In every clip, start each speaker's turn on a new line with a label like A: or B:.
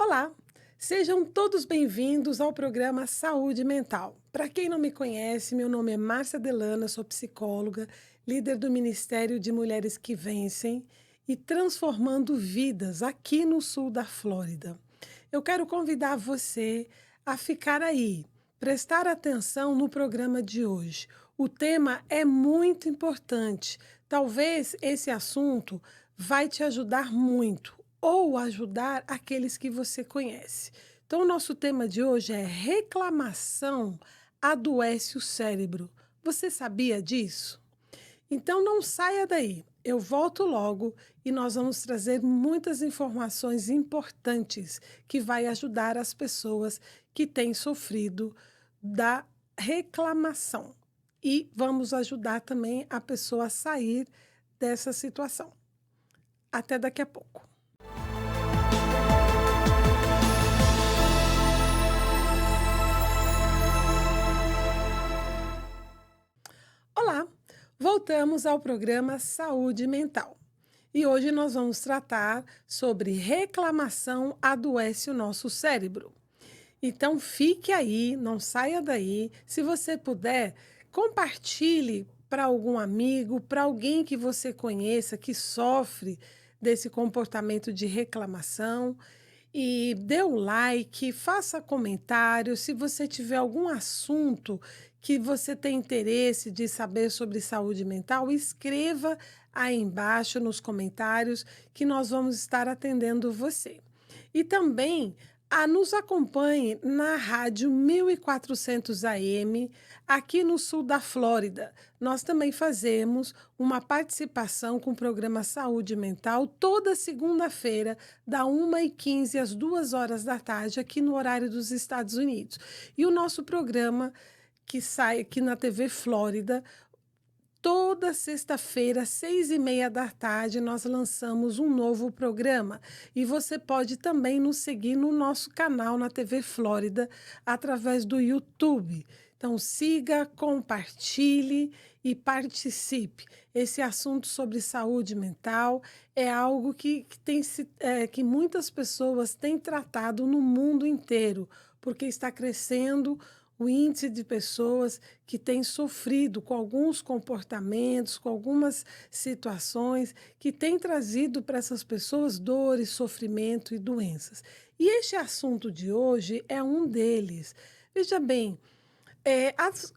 A: Olá, sejam todos bem-vindos ao programa Saúde Mental. Para quem não me conhece, meu nome é Márcia Delana, sou psicóloga, líder do Ministério de Mulheres que Vencem e transformando vidas aqui no sul da Flórida. Eu quero convidar você a ficar aí, prestar atenção no programa de hoje. O tema é muito importante. Talvez esse assunto vai te ajudar muito ou ajudar aqueles que você conhece. Então, o nosso tema de hoje é reclamação adoece o cérebro. Você sabia disso? Então, não saia daí. Eu volto logo e nós vamos trazer muitas informações importantes que vai ajudar as pessoas que têm sofrido da reclamação. E vamos ajudar também a pessoa a sair dessa situação. Até daqui a pouco. Olá, voltamos ao programa Saúde Mental. E hoje nós vamos tratar sobre reclamação adoece o nosso cérebro. Então fique aí, não saia daí. Se você puder, compartilhe para algum amigo, para alguém que você conheça que sofre desse comportamento de reclamação. E dê um like, faça comentário. Se você tiver algum assunto que você tem interesse de saber sobre saúde mental, escreva aí embaixo nos comentários que nós vamos estar atendendo você. E também nos acompanhe na rádio 1400 AM, aqui no sul da Flórida. Nós também fazemos uma participação com o programa Saúde Mental toda segunda-feira, da 1h15 às 2 horas da tarde, aqui no horário dos Estados Unidos. E o nosso programa, que sai aqui na TV Flórida, toda sexta-feira, 6h30 da tarde, nós lançamos um novo programa. E você pode também nos seguir no nosso canal na TV Flórida, através do YouTube. Então, siga, compartilhe e participe. Esse assunto sobre saúde mental é algo que muitas pessoas têm tratado no mundo inteiro, porque está crescendo o índice de pessoas que têm sofrido com alguns comportamentos, com algumas situações que têm trazido para essas pessoas dores, sofrimento e doenças. E este assunto de hoje é um deles. Veja bem,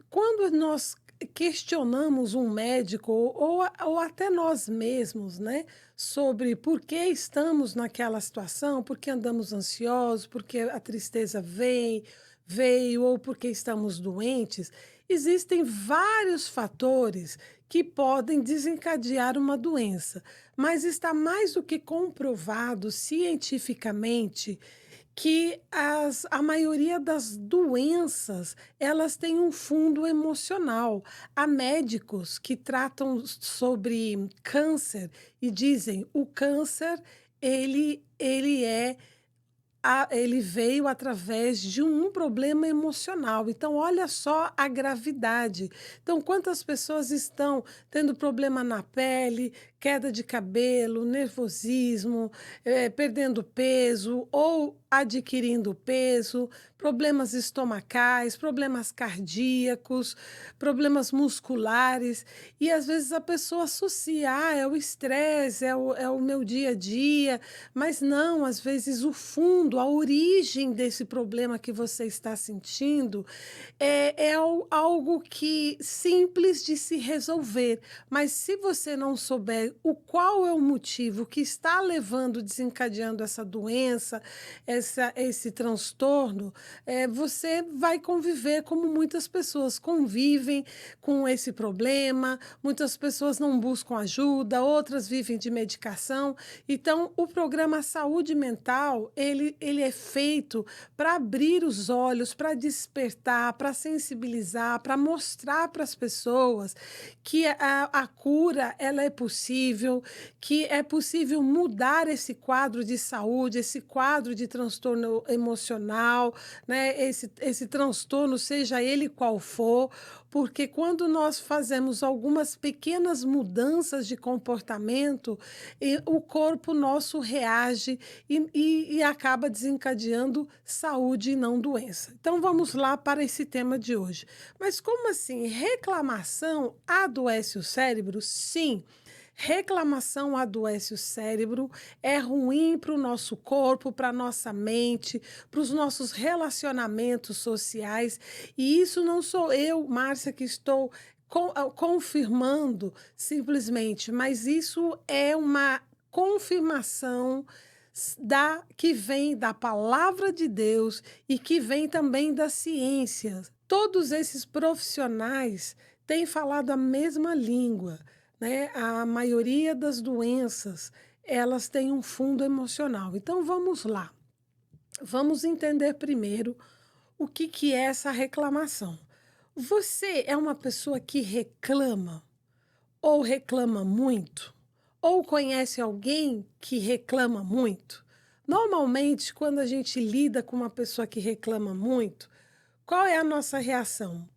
A: quando nós questionamos um médico ou até nós mesmos, né, sobre por que estamos naquela situação, por que andamos ansiosos, por que a tristeza veio ou porque estamos doentes, existem vários fatores que podem desencadear uma doença, mas está mais do que comprovado cientificamente que a maioria das doenças, elas têm um fundo emocional. Há médicos que tratam sobre câncer e dizem: o câncer, ele veio através de um problema emocional. Então, olha só a gravidade. Então, quantas pessoas estão tendo problema na pele, queda de cabelo, nervosismo, perdendo peso ou adquirindo peso, problemas estomacais, problemas cardíacos, problemas musculares. E às vezes a pessoa associa, é o estresse, é o meu dia a dia, mas não, às vezes o fundo, a origem desse problema que você está sentindo é algo que simples de se resolver. Mas se você não souber qual é o motivo que está levando, desencadeando essa doença, esse transtorno, você vai conviver como muitas pessoas convivem com esse problema, muitas pessoas não buscam ajuda, outras vivem de medicação. Então, o programa Saúde Mental, ele é feito para abrir os olhos, para despertar, para sensibilizar, para mostrar para as pessoas que a cura, ela é possível, que é possível mudar esse quadro de saúde, esse quadro de transtorno emocional, né? Esse transtorno, seja ele qual for, porque quando nós fazemos algumas pequenas mudanças de comportamento, o corpo nosso reage e acaba desencadeando saúde e não doença. Então vamos lá para esse tema de hoje. Mas como assim? Reclamação adoece o cérebro? Sim. Reclamação adoece o cérebro, é ruim para o nosso corpo, para a nossa mente, para os nossos relacionamentos sociais. E isso não sou eu, Márcia, que estou confirmando simplesmente, mas isso é uma confirmação que vem da palavra de Deus e que vem também da ciência. Todos esses profissionais têm falado a mesma língua, né? A maioria das doenças, elas têm um fundo emocional. Então vamos lá. Vamos entender primeiro o que é essa reclamação. Você é uma pessoa que reclama ou reclama muito? Ou conhece alguém que reclama muito? Normalmente, quando a gente lida com uma pessoa que reclama muito, qual é a nossa reação?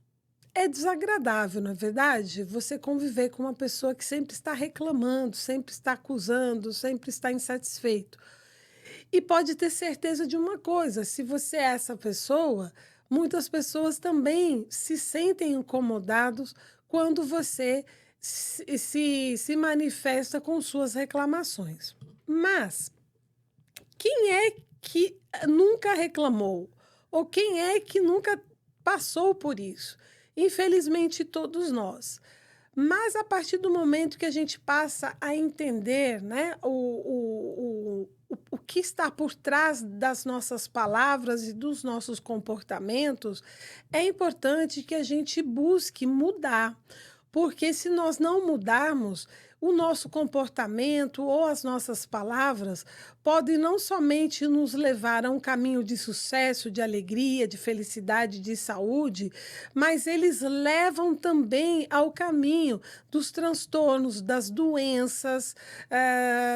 A: É desagradável, não é verdade? Você conviver com uma pessoa que sempre está reclamando, sempre está acusando, sempre está insatisfeito. E pode ter certeza de uma coisa: se você é essa pessoa, muitas pessoas também se sentem incomodados quando você se manifesta com suas reclamações. Mas quem é que nunca reclamou? Ou quem é que nunca passou por isso? Infelizmente, todos nós. Mas a partir do momento que a gente passa a entender, né, o que está por trás das nossas palavras e dos nossos comportamentos, é importante que a gente busque mudar. Porque se nós não mudarmos, o nosso comportamento ou as nossas palavras podem não somente nos levar a um caminho de sucesso, de alegria, de felicidade, de saúde, mas eles levam também ao caminho dos transtornos, das doenças,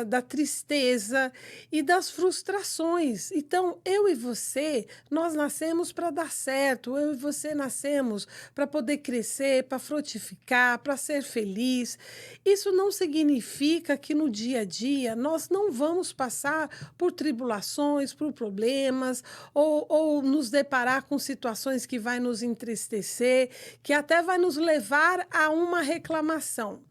A: da tristeza e das frustrações. Então, eu e você, nós nascemos para dar certo, eu e você nascemos para poder crescer, para frutificar, para ser feliz. Isso não significa que no dia a dia nós não vamos passar por tribulações, por problemas, ou nos deparar com situações que vai nos entristecer, que até vai nos levar a uma reclamação.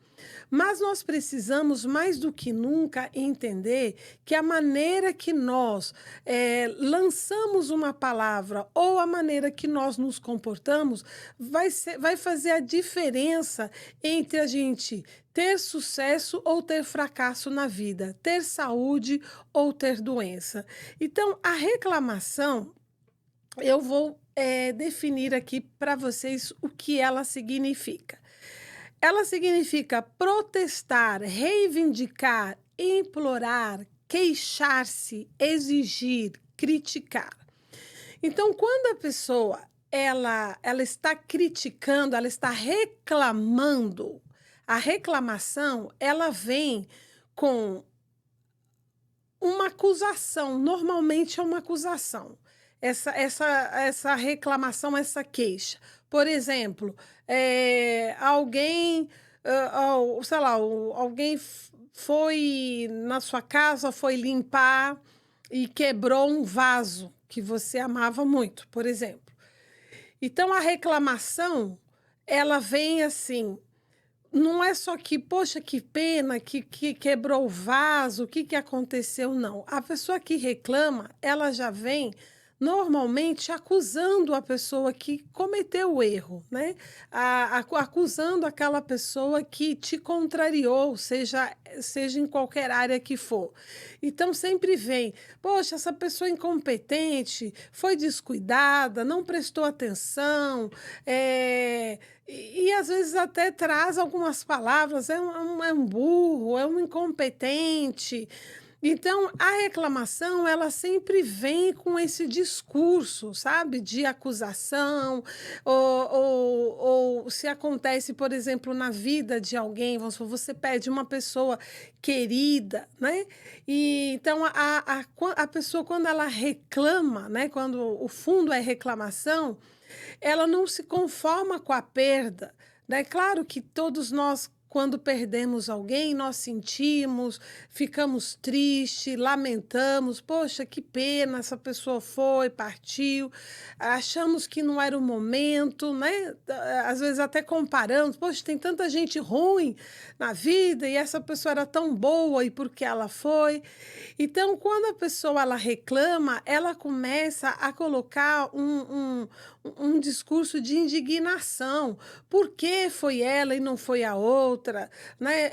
A: Mas nós precisamos, mais do que nunca, entender que a maneira que nós lançamos uma palavra ou a maneira que nós nos comportamos vai fazer a diferença entre a gente ter sucesso ou ter fracasso na vida, ter saúde ou ter doença. Então, a reclamação, eu vou definir aqui para vocês o que ela significa. Ela significa protestar, reivindicar, implorar, queixar-se, exigir, criticar. Então, quando a pessoa ela está criticando, ela está reclamando, a reclamação ela vem com uma acusação, normalmente é uma acusação. Essa reclamação, essa queixa. Por exemplo, alguém, sei lá, alguém foi na sua casa, foi limpar e quebrou um vaso que você amava muito, por exemplo. Então, a reclamação, ela vem assim, não é só que, poxa, que pena, que quebrou o vaso, o que, que aconteceu, não. A pessoa que reclama, ela já vem normalmente acusando a pessoa que cometeu o erro, né? Acusando aquela pessoa que te contrariou, seja em qualquer área que for. Então sempre vem, poxa, essa pessoa incompetente, foi descuidada, não prestou atenção, e às vezes até traz algumas palavras, é um burro, é um incompetente. Então, a reclamação, ela sempre vem com esse discurso, sabe, de acusação, ou se acontece, por exemplo, na vida de alguém, vamos supor, você perde uma pessoa querida, né? E então a pessoa, quando ela reclama, né? Quando o fundo é reclamação, ela não se conforma com a perda, né. Claro que todos nós, quando perdemos alguém, nós sentimos, ficamos tristes, lamentamos: "Poxa, que pena, essa pessoa foi, partiu", achamos que não era o momento, né, às vezes até comparamos: "Poxa, tem tanta gente ruim na vida e essa pessoa era tão boa, e por que ela foi?". Então, quando a pessoa ela reclama, ela começa a colocar um discurso de indignação. Por que foi ela e não foi a outra? Né?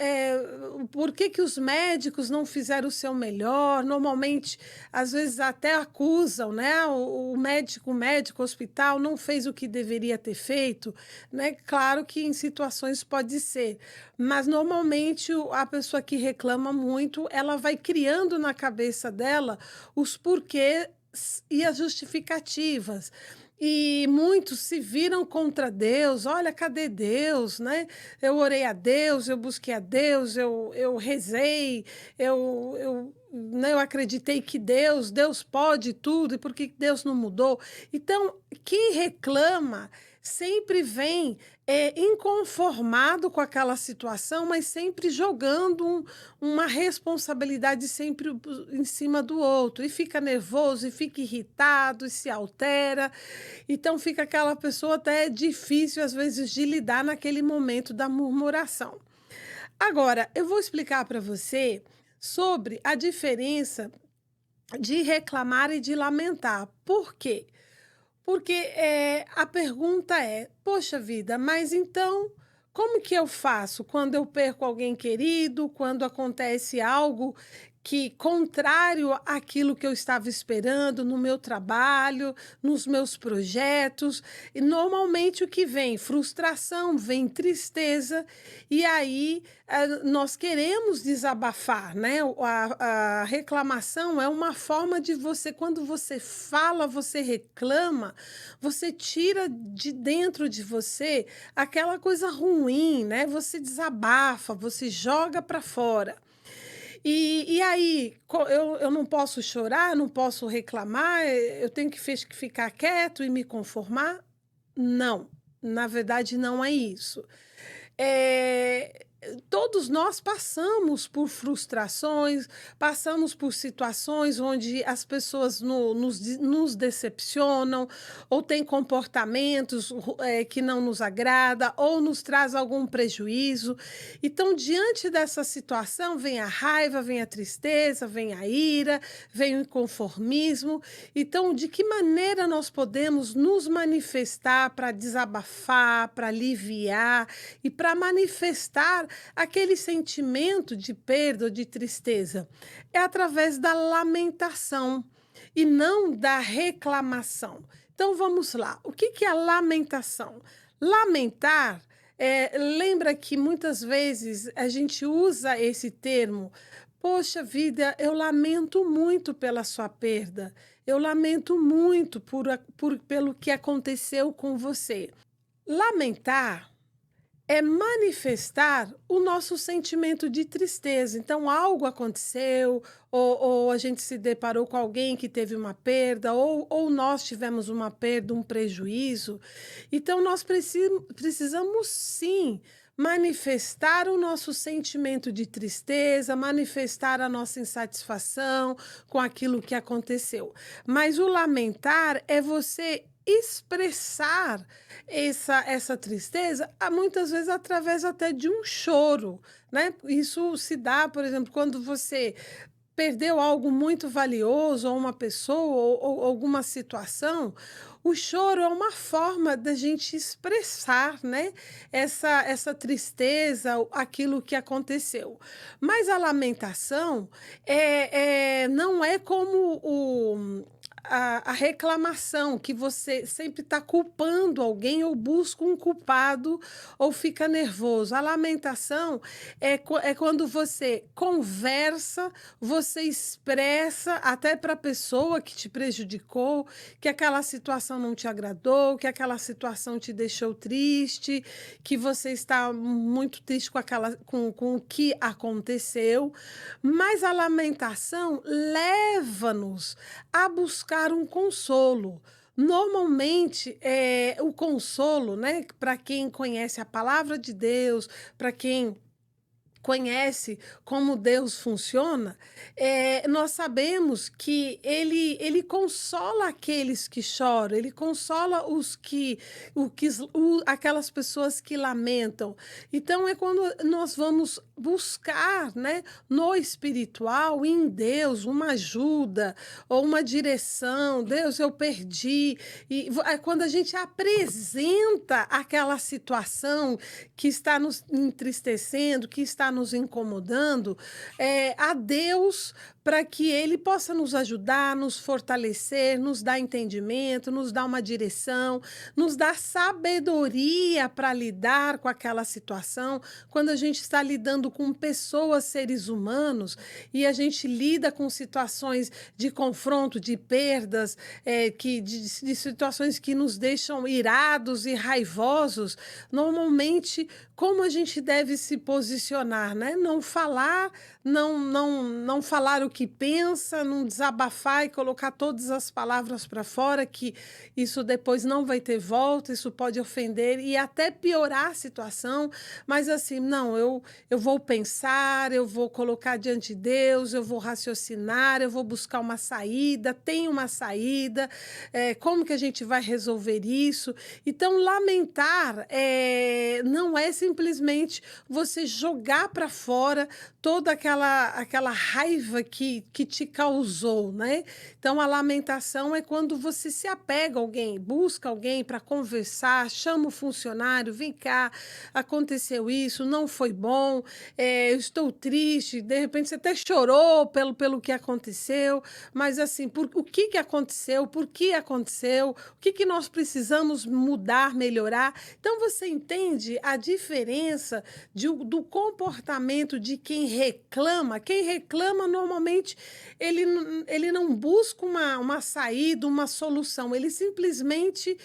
A: Por que, que os médicos não fizeram o seu melhor? Normalmente, às vezes até acusam, né? O médico, o hospital não fez o que deveria ter feito, né? Claro que em situações pode ser, mas normalmente a pessoa que reclama muito, ela vai criando na cabeça dela os porquês e as justificativas. E muitos se viram contra Deus. Olha, cadê Deus, né? Eu orei a Deus, eu busquei a Deus, eu rezei, né, eu acreditei que Deus pode tudo, e por que Deus não mudou? Então, quem reclama sempre vem inconformado com aquela situação, mas sempre jogando uma responsabilidade sempre em cima do outro, e fica nervoso, e fica irritado, e se altera. Então fica aquela pessoa até difícil, às vezes, de lidar naquele momento da murmuração. Agora, eu vou explicar para você sobre a diferença de reclamar e de lamentar. Por quê? Porque a pergunta é: poxa vida, mas então como que eu faço quando eu perco alguém querido, quando acontece algo que contrário àquilo que eu estava esperando no meu trabalho, nos meus projetos? E normalmente o que vem? Frustração, vem tristeza, e aí nós queremos desabafar, né? A reclamação é uma forma de você, quando você fala, você reclama, você tira de dentro de você aquela coisa ruim, né? Você desabafa, você joga para fora. E aí, eu não posso chorar, não posso reclamar, eu tenho que ficar quieto e me conformar? Não, na verdade não é isso. Eh, Todos nós passamos por frustrações, passamos por situações onde as pessoas nos decepcionam, ou têm comportamentos que não nos agrada, ou nos traz algum prejuízo. Então, diante dessa situação, vem a raiva, vem a tristeza, vem a ira, vem o inconformismo. Então, de que maneira nós podemos nos manifestar para desabafar, para aliviar e para manifestar aquele sentimento de perda ou de tristeza? É através da lamentação e não da reclamação. Então vamos lá. O que que é a lamentação? Lamentar, lembra que muitas vezes a gente usa esse termo: "Poxa vida, eu lamento muito pela sua perda. Eu lamento muito pelo que aconteceu com você". Lamentar é manifestar o nosso sentimento de tristeza. Então, algo aconteceu, ou a gente se deparou com alguém que teve uma perda, ou nós tivemos uma perda, um prejuízo. Então, nós precisamos sim manifestar o nosso sentimento de tristeza, manifestar a nossa insatisfação com aquilo que aconteceu. Mas o lamentar é você expressar essa tristeza, muitas vezes através até de um choro, né? Isso se dá, por exemplo, quando você perdeu algo muito valioso, ou uma pessoa, ou alguma situação. O choro é uma forma da gente expressar, né, essa tristeza, aquilo que aconteceu. Mas a lamentação não é como a reclamação, que você sempre está culpando alguém ou busca um culpado ou fica nervoso. A lamentação é quando você conversa, você expressa até para a pessoa que te prejudicou, que aquela situação não te agradou, que aquela situação te deixou triste, que você está muito triste com o que aconteceu, mas a lamentação leva-nos a buscar um consolo. Normalmente, o consolo, né, para quem conhece a palavra de Deus, para quem conhece como Deus funciona, nós sabemos que ele consola aqueles que choram, ele consola aquelas pessoas que lamentam. Então é quando nós vamos buscar, né, no espiritual, em Deus, uma ajuda ou uma direção. Deus, eu perdi. É quando a gente apresenta aquela situação que está nos entristecendo, que está nos incomodando, a Deus, para que Ele possa nos ajudar, nos fortalecer, nos dar entendimento, nos dar uma direção, nos dar sabedoria para lidar com aquela situação. Quando a gente está lidando com pessoas, seres humanos, e a gente lida com situações de confronto, de perdas, de situações que nos deixam irados e raivosos, normalmente, como a gente deve se posicionar, né? Não falar, não falar o que pensa, não desabafar e colocar todas as palavras para fora, que isso depois não vai ter volta, isso pode ofender e até piorar a situação, mas assim, não, eu vou pensar, eu vou colocar diante de Deus, eu vou raciocinar, eu vou buscar uma saída, tem uma saída, como que a gente vai resolver isso? Então, lamentar não é simplesmente você jogar para fora toda aquela raiva que te causou, né? Então, a lamentação é quando você se apega a alguém, busca alguém para conversar, chama o funcionário, vem cá, aconteceu isso, não foi bom, eu estou triste, de repente você até chorou pelo que aconteceu, mas assim, o que aconteceu, por que aconteceu, o que nós precisamos mudar, melhorar. Então, você entende a diferença do comportamento de quem reclama. Quem reclama, normalmente, ele não busca uma saída, uma solução, ele simplesmente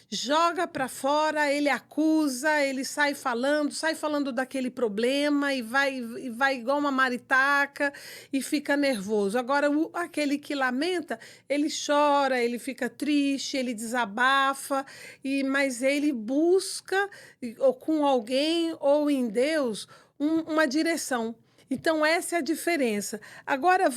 A: joga para fora, ele acusa, ele sai falando daquele problema e vai igual uma maritaca e fica nervoso. Agora, aquele que lamenta, ele chora, ele fica triste, ele desabafa, mas ele busca ou com alguém ou em Deus uma direção. Então, essa é a diferença. Agora,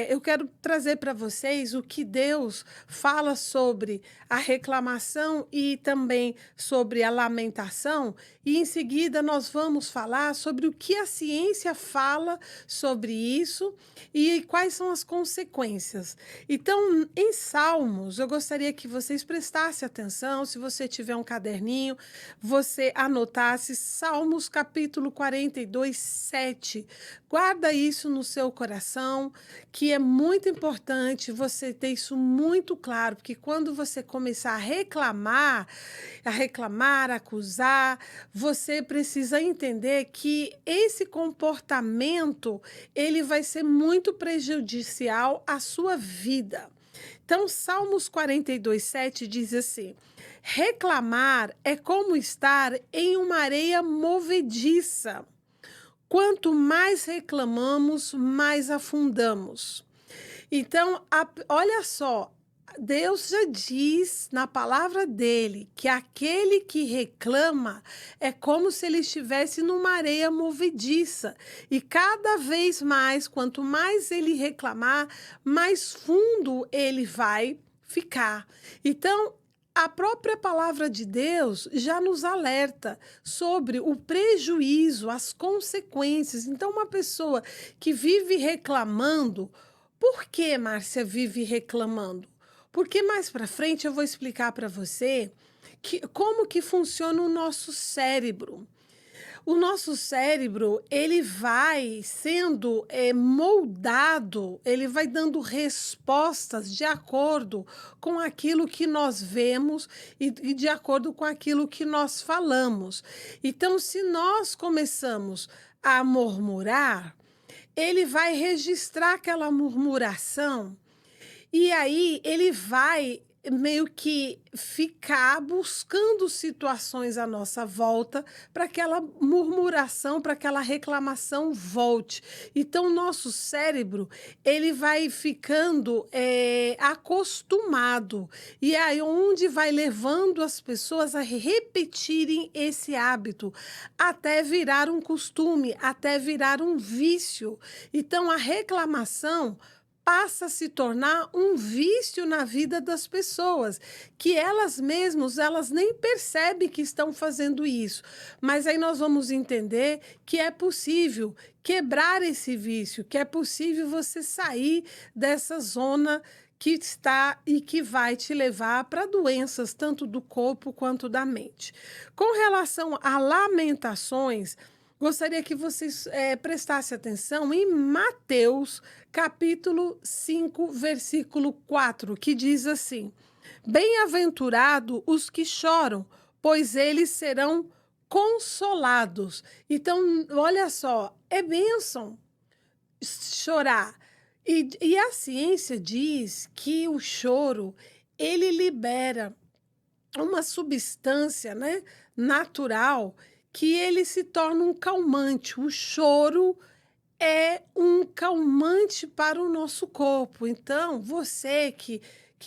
A: eu quero trazer para vocês o que Deus fala sobre a reclamação e também sobre a lamentação, e em seguida nós vamos falar sobre o que a ciência fala sobre isso e quais são as consequências. Então, em Salmos, eu gostaria que vocês prestassem atenção, se você tiver um caderninho, você anotasse Salmos capítulo 42, 7. Guarda isso no seu coração, que é muito importante você ter isso muito claro, porque quando você começar a reclamar, a acusar, você precisa entender que esse comportamento, ele vai ser muito prejudicial à sua vida. Então, Salmos 42, 7 diz assim: reclamar é como estar em uma areia movediça. Quanto mais reclamamos, mais afundamos. Então, olha só, Deus já diz na palavra dele que aquele que reclama é como se ele estivesse numa areia movediça. E cada vez mais, quanto mais ele reclamar, mais fundo ele vai ficar. Então, a própria palavra de Deus já nos alerta sobre o prejuízo, as consequências. Então, uma pessoa que vive reclamando, por que, Márcia, vive reclamando? Porque mais para frente eu vou explicar para você como que funciona o nosso cérebro. O nosso cérebro, ele vai sendo moldado, ele vai dando respostas de acordo com aquilo que nós vemos e de acordo com aquilo que nós falamos. Então, se nós começamos a murmurar, ele vai registrar aquela murmuração e aí ele vai meio que ficar buscando situações à nossa volta para aquela murmuração, para aquela reclamação volte. Então, o nosso cérebro, ele vai ficando acostumado. E é aí onde vai levando as pessoas a repetirem esse hábito, até virar um costume, até virar um vício. Então, a reclamação passa a se tornar um vício na vida das pessoas, que elas mesmas, elas nem percebem que estão fazendo isso. Mas aí nós vamos entender que é possível quebrar esse vício, que é possível você sair dessa zona que está e que vai te levar para doenças tanto do corpo quanto da mente. Com relação a lamentações, gostaria que vocês prestassem atenção em Mateus, capítulo 5, versículo 4, que diz assim: Bem-aventurado os que choram, pois eles serão consolados. Então, olha só, é bênção chorar. E a ciência diz que o choro, ele libera uma substância, né, natural, que ele se torna um calmante. O choro é um calmante para o nosso corpo. Então, você que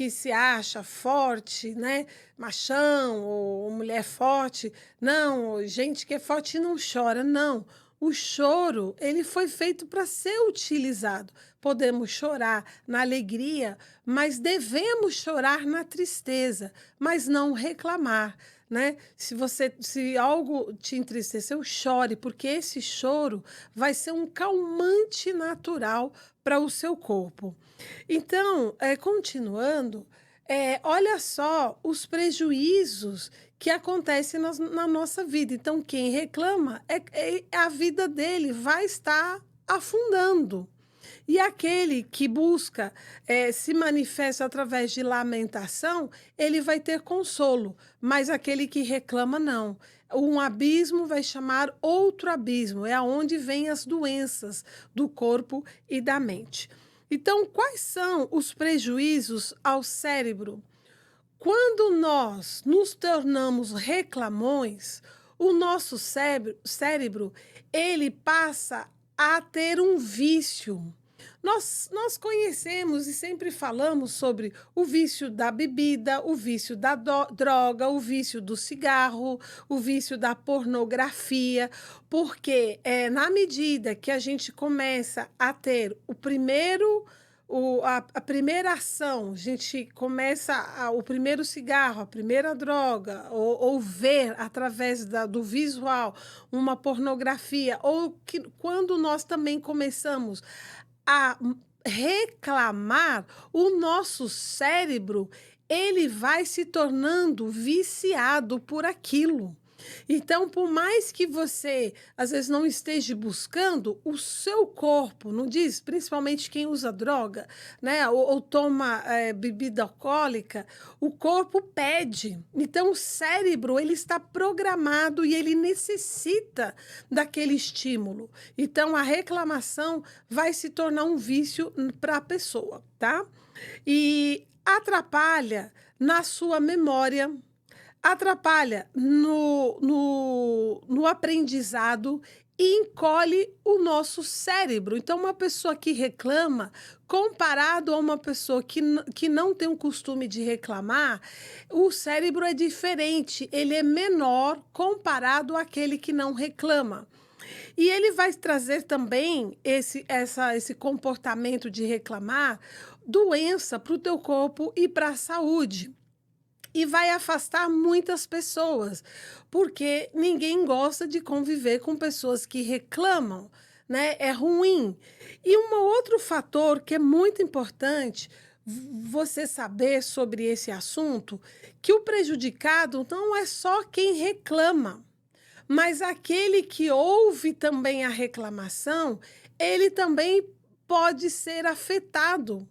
A: se acha forte, né, machão ou mulher forte, não, gente que é forte não chora, não. O choro, ele foi feito para ser utilizado. Podemos chorar na alegria, mas devemos chorar na tristeza, mas não reclamar, né? Se algo te entristeceu, chore, porque esse choro vai ser um calmante natural para o seu corpo. Então, continuando, olha só os prejuízos que acontecem na nossa vida. Então, quem reclama, a vida dele vai estar afundando. E aquele que busca se manifesta através de lamentação, ele vai ter consolo, mas aquele que reclama, não. Um abismo vai chamar outro abismo, é aonde vêm as doenças do corpo e da mente. Então, quais são os prejuízos ao cérebro? Quando nós nos tornamos reclamões, o nosso cérebro ele passa a ter um vício. Nós conhecemos e sempre falamos sobre o vício da bebida, o vício da droga, o vício do cigarro, o vício da pornografia, porque na medida que a gente começa a ter a primeira ação, a gente começa o primeiro cigarro, a primeira droga, ou ver através do visual uma pornografia, ou quando nós também começamos a reclamar, o nosso cérebro ele vai se tornando viciado por aquilo. Então, por mais que você às vezes não esteja buscando, o seu corpo, não diz, principalmente quem usa droga, né, ou toma bebida alcoólica, o corpo pede. Então, o cérebro ele está programado e ele necessita daquele estímulo. Então, a reclamação vai se tornar um vício para a pessoa, tá? E atrapalha na sua memória, atrapalha no aprendizado e encolhe o nosso cérebro. Então, uma pessoa que reclama, comparado a uma pessoa que não tem o costume de reclamar, o cérebro é diferente, ele é menor comparado àquele que não reclama. E ele vai trazer também esse comportamento de reclamar, doença para o teu corpo e para a saúde. E vai afastar muitas pessoas, porque ninguém gosta de conviver com pessoas que reclamam, né? É ruim. E um outro fator que é muito importante você saber sobre esse assunto, que o prejudicado não é só quem reclama, mas aquele que ouve também a reclamação, ele também pode ser afetado.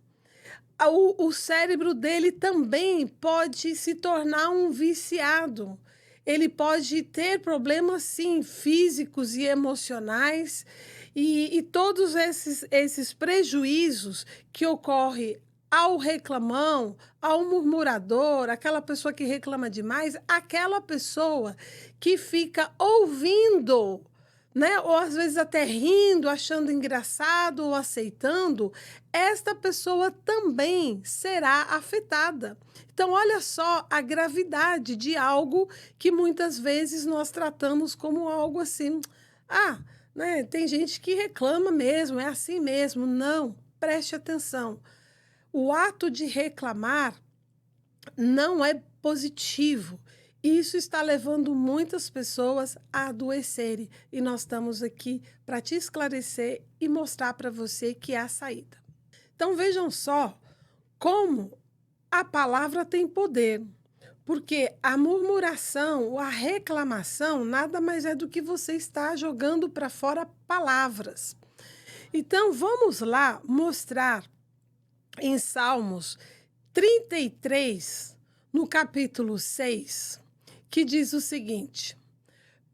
A: O cérebro dele também pode se tornar um viciado. Ele pode ter problemas, sim, físicos e emocionais, e todos esses prejuízos que ocorrem ao reclamão, ao murmurador, aquela pessoa que reclama demais, aquela pessoa que fica ouvindo, né? Ou às vezes até rindo, achando engraçado ou aceitando, esta pessoa também será afetada. Então, olha só a gravidade de algo que muitas vezes nós tratamos como algo assim, né? Tem gente que reclama mesmo, é assim mesmo. Não, preste atenção. O ato de reclamar não é positivo. Isso está levando muitas pessoas a adoecerem. E nós estamos aqui para te esclarecer e mostrar para você que é a saída. Então vejam só como a palavra tem poder. Porque a murmuração ou a reclamação nada mais é do que você está jogando para fora palavras. Então vamos lá mostrar em Salmos 33, no capítulo 6, que diz o seguinte: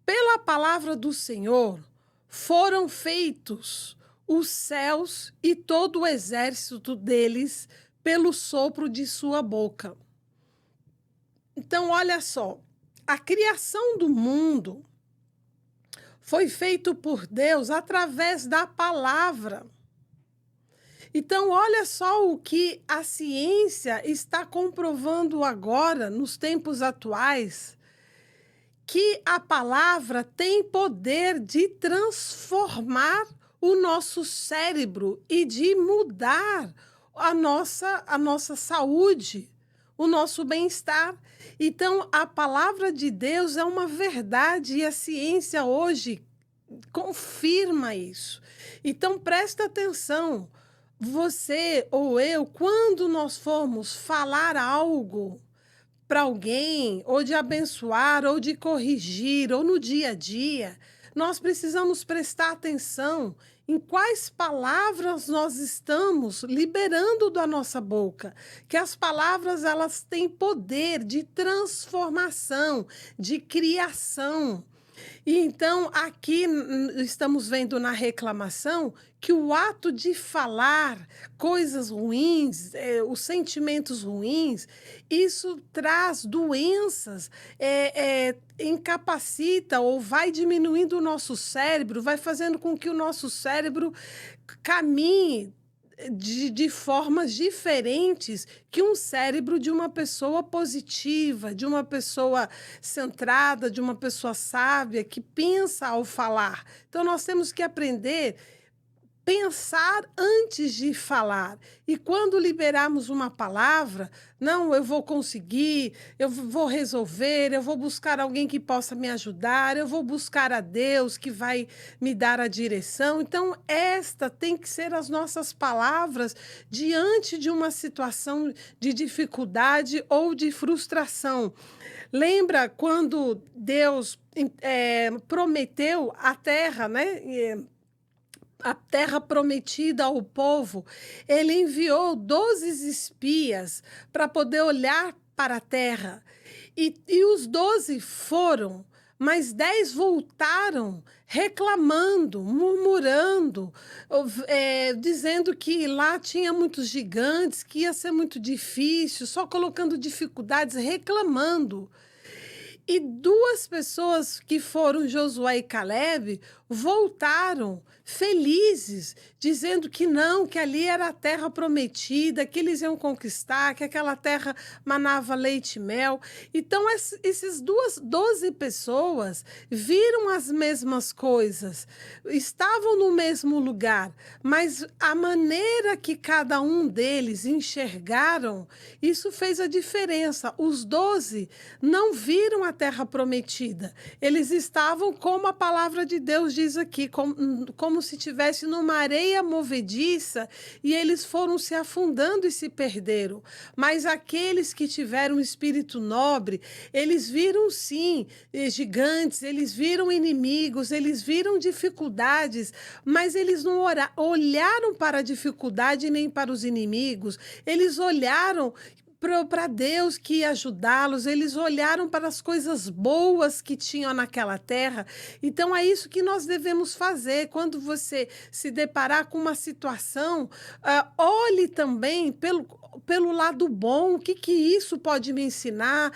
A: pela palavra do Senhor foram feitos os céus e todo o exército deles pelo sopro de sua boca. Então, olha só, a criação do mundo foi feito por Deus através da palavra. Então, olha só o que a ciência está comprovando agora, nos tempos atuais, que a palavra tem poder de transformar o nosso cérebro e de mudar a nossa saúde, o nosso bem-estar. Então, a palavra de Deus é uma verdade e a ciência hoje confirma isso. Então, presta atenção. Você ou eu, quando nós formos falar algo para alguém, ou de abençoar, ou de corrigir, ou no dia a dia, nós precisamos prestar atenção em quais palavras nós estamos liberando da nossa boca, que as palavras elas têm poder de transformação, de criação. E então, aqui estamos vendo na reclamação que o ato de falar coisas ruins, os sentimentos ruins, isso traz doenças, incapacita ou vai diminuindo o nosso cérebro, vai fazendo com que o nosso cérebro caminhe de formas diferentes que um cérebro de uma pessoa positiva, de uma pessoa centrada, de uma pessoa sábia, que pensa ao falar. Então, nós temos que aprender pensar antes de falar. E quando liberarmos uma palavra, não, eu vou conseguir, eu vou resolver, eu vou buscar alguém que possa me ajudar, eu vou buscar a Deus que vai me dar a direção. Então, esta tem que ser as nossas palavras diante de uma situação de dificuldade ou de frustração. Lembra quando Deus prometeu a terra, né? A terra prometida ao povo, ele enviou 12 espias para poder olhar para a terra. E os 12 foram, mas 10 voltaram reclamando, murmurando, dizendo que lá tinha muitos gigantes, que ia ser muito difícil, só colocando dificuldades, reclamando. E 2 pessoas que foram Josué e Caleb voltaram felizes, dizendo que não, que ali era a terra prometida, que eles iam conquistar, que aquela terra manava leite e mel. Então, esses 12 pessoas viram as mesmas coisas, estavam no mesmo lugar, mas a maneira que cada um deles enxergaram, isso fez a diferença. Os 12 não viram a terra prometida. Eles estavam como a palavra de Deus diz aqui, como como se tivesse numa areia movediça e eles foram se afundando e se perderam. Mas aqueles que tiveram um espírito nobre, eles viram sim gigantes, eles viram inimigos, eles viram dificuldades, mas eles não olharam para a dificuldade nem para os inimigos, eles olharam para Deus que ia ajudá-los, eles olharam para as coisas boas que tinham naquela terra. Então, é isso que nós devemos fazer. Quando você se deparar com uma situação, olhe também pelo lado bom, o que, que isso pode me ensinar.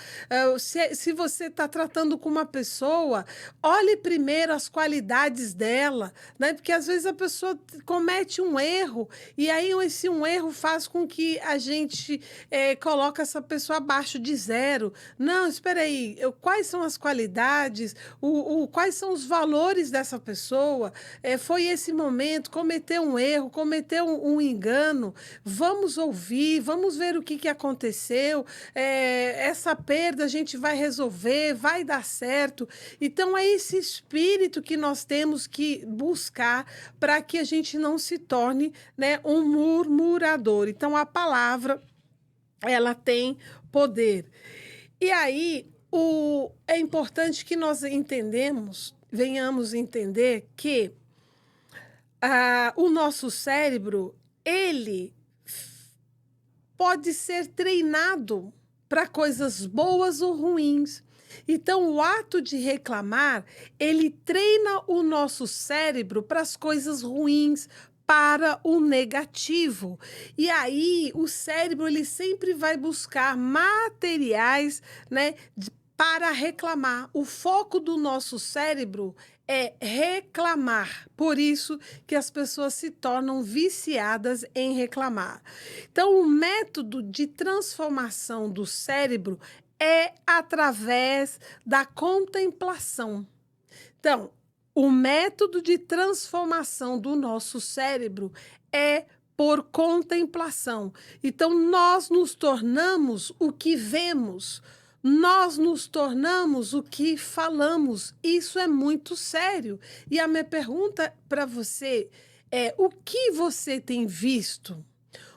A: Se você está tratando com uma pessoa, olhe primeiro as qualidades dela, né? Porque às vezes a pessoa comete um erro, e aí esse um erro faz com que a gente coloca essa pessoa abaixo de zero. Não, espera aí, quais são as qualidades, quais são os valores dessa pessoa? Foi esse momento, cometeu um erro, cometeu um engano, vamos ouvir, vamos ver o que, que aconteceu, essa perda a gente vai resolver, vai dar certo. Então, é esse espírito que nós temos que buscar para que a gente não se torne, né, um murmurador. Então, a palavra ela tem poder. E aí, é importante que nós venhamos entender que o nosso cérebro, ele pode ser treinado para coisas boas ou ruins. Então, o ato de reclamar, ele treina o nosso cérebro para as coisas ruins, para o negativo. E aí, o cérebro ele sempre vai buscar materiais, né, para reclamar. O foco do nosso cérebro é reclamar. Por isso que as pessoas se tornam viciadas em reclamar. Então, o método de transformação do cérebro é através da contemplação. Então, o método de transformação do nosso cérebro é por contemplação. Então, nós nos tornamos o que vemos, nós nos tornamos o que falamos. Isso é muito sério. E a minha pergunta para você é: o que você tem visto?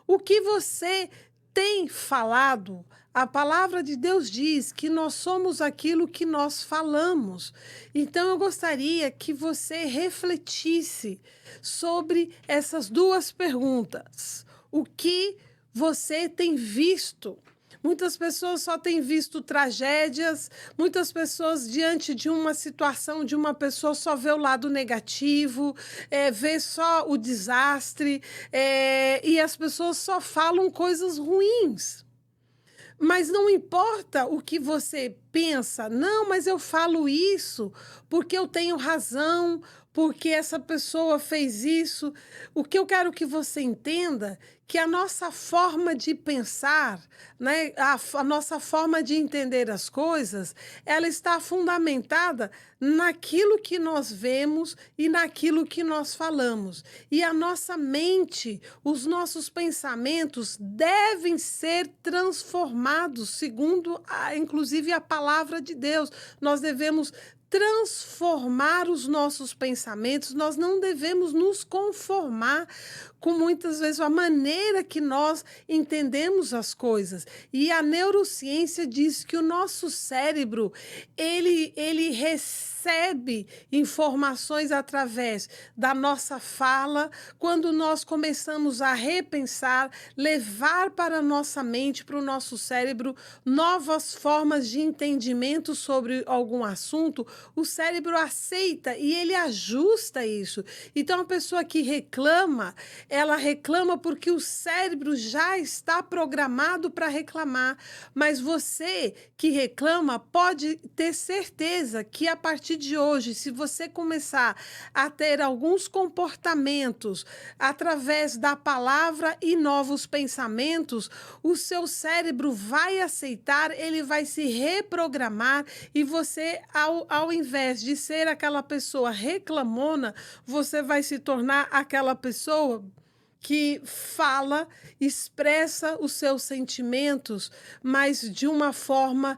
A: O que você tem falado? A palavra de Deus diz que nós somos aquilo que nós falamos. Então, eu gostaria que você refletisse sobre essas duas perguntas. O que você tem visto? Muitas pessoas só têm visto tragédias, muitas pessoas, diante de uma situação de uma pessoa, só vê o lado negativo, vê só o desastre, e as pessoas só falam coisas ruins. Mas não importa o que você pensa, não, mas eu falo isso porque eu tenho razão, porque essa pessoa fez isso. O que eu quero que você entenda que a nossa forma de pensar, né, a nossa forma de entender as coisas, ela está fundamentada naquilo que nós vemos e naquilo que nós falamos. E a nossa mente, os nossos pensamentos devem ser transformados, segundo, inclusive, a palavra de Deus. Nós devemos transformar os nossos pensamentos, nós não devemos nos conformar com muitas vezes a maneira que nós entendemos as coisas. E a neurociência diz que o nosso cérebro, ele recebe informações através da nossa fala, quando nós começamos a repensar, levar para a nossa mente, para o nosso cérebro, novas formas de entendimento sobre algum assunto, o cérebro aceita e ele ajusta isso. Então, a pessoa que reclama, ela reclama porque o cérebro já está programado para reclamar. Mas você que reclama pode ter certeza que a partir de hoje, se você começar a ter alguns comportamentos através da palavra e novos pensamentos, o seu cérebro vai aceitar, ele vai se reprogramar e você, ao invés de ser aquela pessoa reclamona, você vai se tornar aquela pessoa que fala, expressa os seus sentimentos, mas de uma forma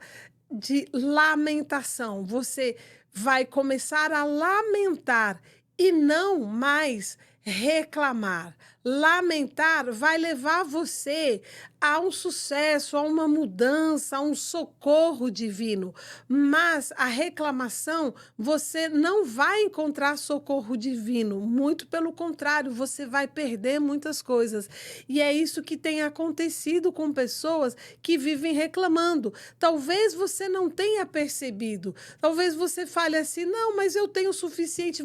A: de lamentação. Você vai começar a lamentar e não mais reclamar. Lamentar vai levar você a um sucesso, a uma mudança, a um socorro divino. Mas a reclamação, você não vai encontrar socorro divino. Muito pelo contrário, você vai perder muitas coisas. E é isso que tem acontecido com pessoas que vivem reclamando. Talvez você não tenha percebido. Talvez você fale assim: não, mas eu tenho o suficiente,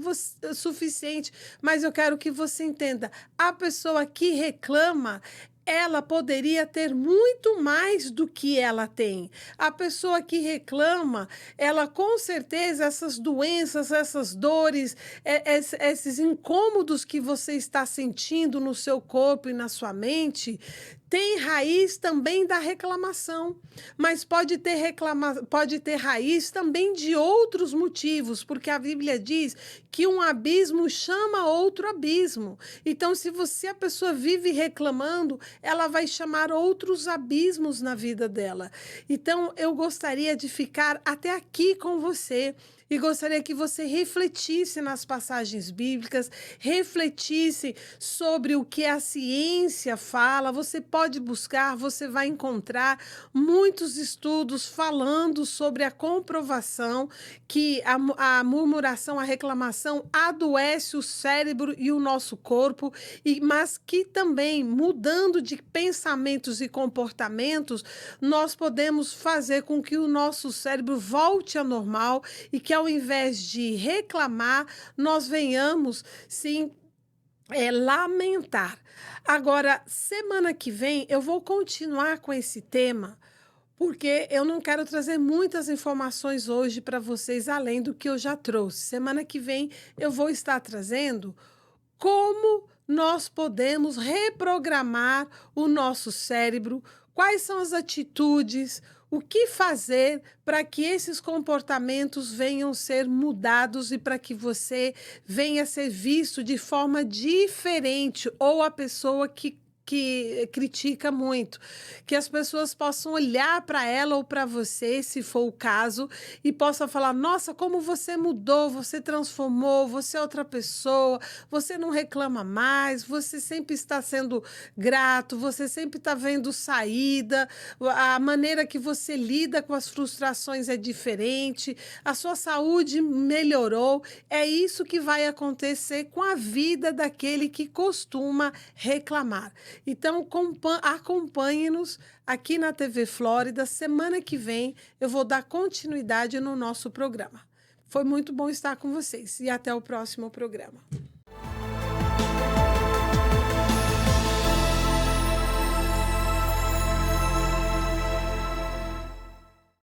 A: suficiente. Mas eu quero que você entenda: a pessoa que reclama, ela poderia ter muito mais do que ela tem. A pessoa que reclama, ela com certeza, essas doenças, essas dores, esses incômodos que você está sentindo no seu corpo e na sua mente, tem raiz também da reclamação, mas pode ter raiz também de outros motivos, porque a Bíblia diz que um abismo chama outro abismo. Então, se a pessoa vive reclamando, ela vai chamar outros abismos na vida dela. Então, eu gostaria de ficar até aqui com você e gostaria que você refletisse nas passagens bíblicas, refletisse sobre o que a ciência fala. Você pode buscar, você vai encontrar muitos estudos falando sobre a comprovação que a murmuração, a reclamação adoece o cérebro e o nosso corpo, mas que também, mudando de pensamentos e comportamentos, nós podemos fazer com que o nosso cérebro volte ao normal e que ao invés de reclamar, nós venhamos, sim, lamentar. Agora, semana que vem, eu vou continuar com esse tema, porque eu não quero trazer muitas informações hoje para vocês, além do que eu já trouxe. Semana que vem, eu vou estar trazendo como nós podemos reprogramar o nosso cérebro, quais são as atitudes, o que fazer para que esses comportamentos venham ser mudados e para que você venha ser visto de forma diferente, ou a pessoa que critica muito, que as pessoas possam olhar para ela ou para você, se for o caso, e possam falar: nossa, como você mudou, você transformou, você é outra pessoa, você não reclama mais, você sempre está sendo grato, você sempre está vendo saída, a maneira que você lida com as frustrações é diferente, a sua saúde melhorou. É isso que vai acontecer com a vida daquele que costuma reclamar. Então, acompanhe-nos aqui na TV Flórida. Semana que vem eu vou dar continuidade no nosso programa. Foi muito bom estar com vocês e até o próximo programa.